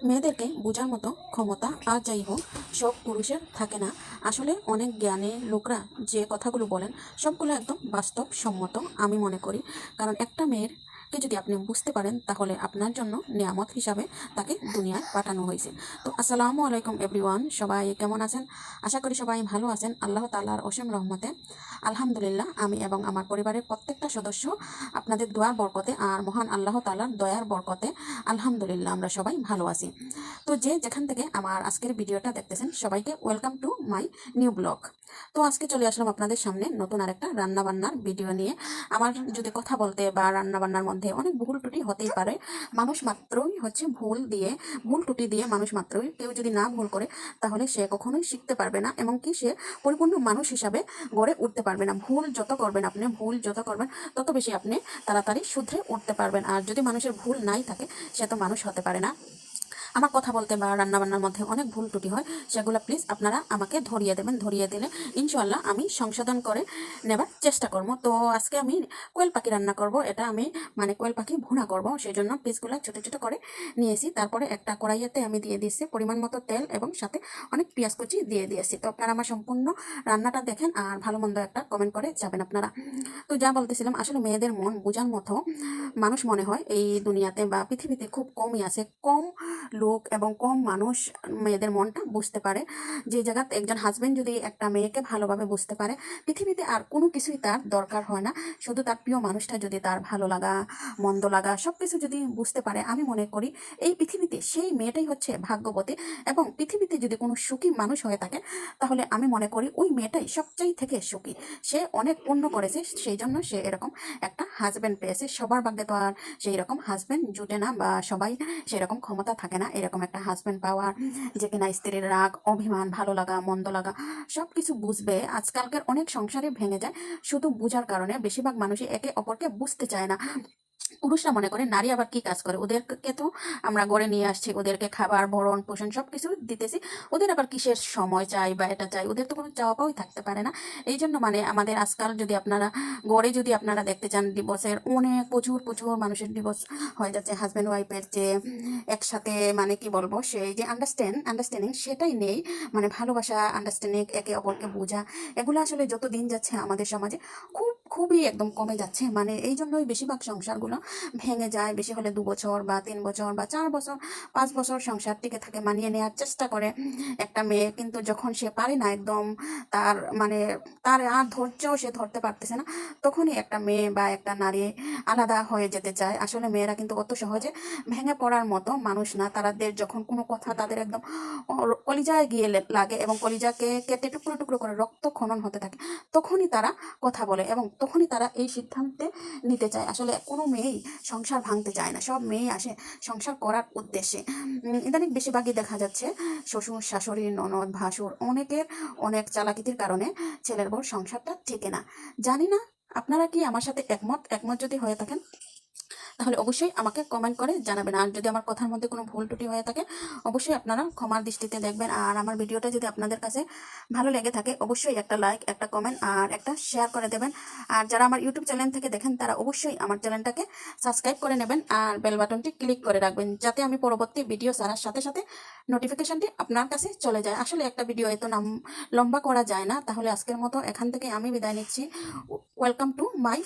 মেয়েদেরকে বোঝার মতো ক্ষমতা আর যাই হোক সব পুরুষের থাকে না। আসলে অনেক জ্ঞানী লোকরা যে কথাগুলো বলেন সবগুলো একদম বাস্তবসম্মত আমি মনে করি। কারণ একটা মেয়েরকে যদি আপনি বুঝতে পারেন তাহলে আপনার জন্য নিয়ামত হিসাবে তাকে দুনিয়ায় পাঠানো হয়েছে। তো আসসালামু আলাইকুম এভরিওয়ান, সবাই কেমন আছেন? আশা করি সবাই ভালো আছেন আল্লাহ তাআলার অসীম রহমতে। আলহামদুলিল্লাহ, আমি এবং আমার পরিবারের প্রত্যেকটা সদস্য আপনাদের দোয়ার বরকতে আর মহান আল্লাহ তাআলার দয়ার বরকতে আলহামদুলিল্লাহ আমরা সবাই ভালো আছি। তো যে যেখান থেকে আমার আজকের ভিডিওটা দেখতেছেন সবাইকে welcome to my new blog. তো আজকে চলে আসলাম আপনাদের সামনে নতুন আরেকটা রান্না বান্নার ভিডিও নিয়ে। আমার যদি কথা বলতে বা রান্না বান্নার মধ্যে অনেক ভুল ত্রুটি হতেই পারে। মানুষ মাত্রই হচ্ছে ভুল ত্রুটি দিয়ে মানুষ মাত্রই কেউ যদি না ভুল করে তাহলে সে কখনোই শিখতে পারবে না, এমনকি সে পরিপূর্ণ মানুষ হিসাবে গড়ে উঠতে পারবে না। ভুল যত করবেন তত বেশি আপনি তাড়াতাড়ি শুধরে উঠতে পারবেন। আর যদি মানুষের ভুল নাই থাকে সে তো মানুষ হতে পারে না। আমার কথা বলতে বা রান্নাবান্নার মধ্যে অনেক ভুল ত্রুটি হয়, সেগুলো প্লিজ আপনারা আমাকে ধরিয়ে দেবেন। ধরিয়ে দিলে ইনশাআল্লাহ আমি সংশোধন করে নেবার চেষ্টা করব। তো আজকে আমি কোয়েল পাখি রান্না করব। এটা আমি কোয়েল পাখি ভুনা করব, সেই জন্য পিসগুলো ছোটো ছোটো করে নিয়েছি। তারপরে একটা কড়াইয়াতে আমি দিয়ে দিয়েছি পরিমাণ মতো তেল এবং সাথে অনেক পেঁয়াজ কুচি দিয়ে দিয়েছি। তো আপনারা আমার সম্পূর্ণ রান্নাটা দেখেন আর ভালো মন্দ একটা কমেন্ট করে যাবেন আপনারা। তো যা বলতেছিলাম, আসলে মেয়েদের মন বোঝার মতো মানুষ মনে হয় এই দুনিয়াতে বা পৃথিবীতে খুব কমই আছে। কম লোক এবং কম মানুষ মেয়েদের মনটা বুঝতে পারে। যে জায়গাতে একজন হাজবেন্ড যদি একটা মেয়েকে ভালোভাবে বুঝতে পারে, পৃথিবীতে আর কোনো কিছুই তার দরকার হয় না। শুধু তার প্রিয় মানুষটা যদি তার ভালো লাগা মন্দ লাগা সব কিছু যদি বুঝতে পারে, আমি মনে করি এই পৃথিবীতে সেই মেয়েটাই হচ্ছে ভাগ্যবতী। এবং পৃথিবীতে যদি কোনো সুখী মানুষ হয়ে থাকে তাহলে আমি মনে করি ওই মেয়েটাই সবচেয়ে থেকে সুখী। সে অনেক পুণ্য করেছে, সেই জন্য সে এরকম একটা হাজবেন্ড পেয়েছে। সবার ভাগ্যে তো আর সেই রকম হাজবেন্ড জুটে না, বা সবাই সেরকম ক্ষমতা থাকে না এরকম একটা হাজবেন্ড পাওয়ার, যে কিনা স্ত্রীর রাগ অভিমান ভালো লাগা মন্দ লাগা সব কিছু বুঝবে। আজকালকার অনেক সংসারে ভেঙে যায় শুধু বুঝার কারণে। বেশিরভাগ মানুষই একে অপরকে বুঝতে চায় না। পুরুষরা মনে করে নারী আবার কি কাজ করে, ওদেরকে তো আমরা গড়ে নিয়ে আসছি, ওদেরকে খাবার ভরণ পোষণ সবকিছু দিতেছি, ওদের আবার কিসের সময় চাই বা এটা চাই, ওদের তো কোনো চাওয়া পাওয়াই থাকতে পারে না। এই জন্য আমাদের আজকাল যদি আপনারা গড়ে যদি আপনারা দেখতে চান, ডিভোর্সের অনেক প্রচুর প্রচুর মানুষের ডিভোর্স হয়ে যাচ্ছে। হাজব্যান্ড ওয়াইফের যে একসাথে কি বলবো, সেই যে আন্ডারস্ট্যান্ডিং সেটাই নেই। ভালোবাসা আন্ডারস্ট্যান্ডিং একে অপরকে বোঝা, এগুলো আসলে যত দিন যাচ্ছে আমাদের সমাজে খুবই একদম কমে যাচ্ছে। এই জন্যই বেশিরভাগ সংসারগুলো ভেঙে যায়। বেশি হলে 2 বছর বা 3 বছর বা 4 বছর 5 বছর সংসার টিকে থাকে, মানিয়ে নেওয়ার চেষ্টা করে একটা মেয়ে। কিন্তু যখন সে পারে না, একদম তার তার আর ধৈর্য সে ধরতে পারতেছে না, তখনই একটা মেয়ে বা একটা নারী আলাদা হয়ে যেতে চায়। আসলে মেয়েরা কিন্তু অত সহজে ভেঙে পড়ার মতো মানুষ না। তাদের যখন কোনো কথা তাদের একদম কলিজায় গিয়ে লাগে এবং কলিজাকে কেটে টুকরো টুকরো করে রক্ত খনন হতে থাকে, তখনই তারা কথা বলে এবং তখনই তারা এই সিদ্ধান্তে নিতে চায়। আসলে কোনো মেয়েই সংসার ভাঙতে চায় না, সব মেয়েই আসে সংসার করার উদ্দেশ্যে। ইদানিং বেশিরভাগই দেখা যাচ্ছে শ্বশুর শাশুড়ি ননদ ভাসুর অনেকের অনেক চালাকিতির কারণে ছেলের বউ সংসারটা ঠেকে না। জানি না আপনারা কি আমার সাথে একমত যদি হয়ে থাকেন তাহলে অবশ্যই আমাকে কমেন্ট করে জানাবেন। আর যদি আমার কথার মধ্যে কোনো ভুল ত্রুটি হয়ে থাকে অবশ্যই আপনারা ক্ষমার দৃষ্টিতে দেখবেন। আর আমার ভিডিওটা যদি আপনাদের কাছে ভালো লেগে থাকে অবশ্যই একটা লাইক একটা কমেন্ট আর একটা শেয়ার করে দেবেন। আর যারা আমার ইউটিউব চ্যানেল থেকে দেখেন তারা অবশ্যই আমার চ্যানেলটাকে সাবস্ক্রাইব করে নেবেন আর বেল বাটনটি ক্লিক করে রাখবেন, যাতে আমি পরবর্তী ভিডিও ছাড়ার সাথে সাথে নোটিফিকেশনটি আপনার কাছে চলে যায়। আসলে একটা ভিডিও এত লম্বা করা যায় না। তাহলে আজকের মতো এখান থেকে আমি বিদায় নিচ্ছি। Welcome to my